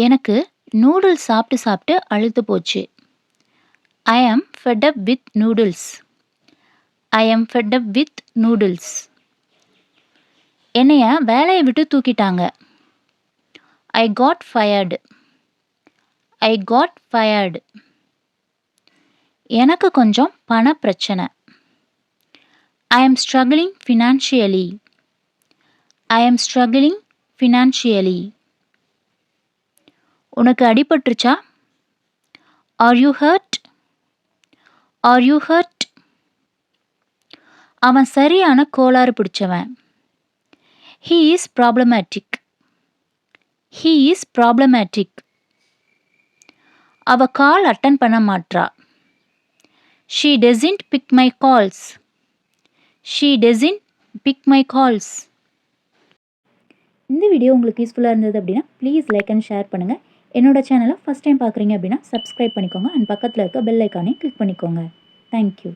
எனக்கு நூடுல்ஸ் சாப்பிட்டு சாப்பிட்டு அலுத்து போச்சு. ஐ ஆம் ஃபெட் அப் வித் நூடுல்ஸ். ஐ ஆம் ஃபெட் அப் வித் நூடுல்ஸ். என்னைய வேலைய விட்டு தூக்கிட்டாங்க. I got fired. I got fired. எனக்கு கொஞ்சம் பண பிரச்சனை. ஐ ஆம் ஸ்ட்ரகிளிங் ஃபினான்ஷியலி. ஐ ஆம் ஸ்ட்ரகிளிங் ஃபினான்ஷியலி. உனக்கு அடிபட்டுருச்சா? Are you hurt? Are you hurt? அவன் சரியான கோளாறு பிடிச்சவன். He is problematic. He is problematic. அவ கால் அட்டன் பண்ண மாட்றா. She doesn't pick my calls. She doesn't pick my calls. இந்த வீடியோ உங்களுக்கு யூஸ்ஃபுல்லாக இருந்தது அப்படின்னா ப்ளீஸ் லைக் அண்ட் ஷேர் பண்ணுங்கள். என்னோட சேனலை ஃபஸ்ட் டைம் பார்க்குறீங்க அப்படின்னா சப்ஸ்கிரைப் பண்ணிக்கோங்க அண்ட் பக்கத்தில் இருக்க பெல் ஐக்கானையும் கிளிக் பண்ணிக்கோங்க. தேங்க்யூ.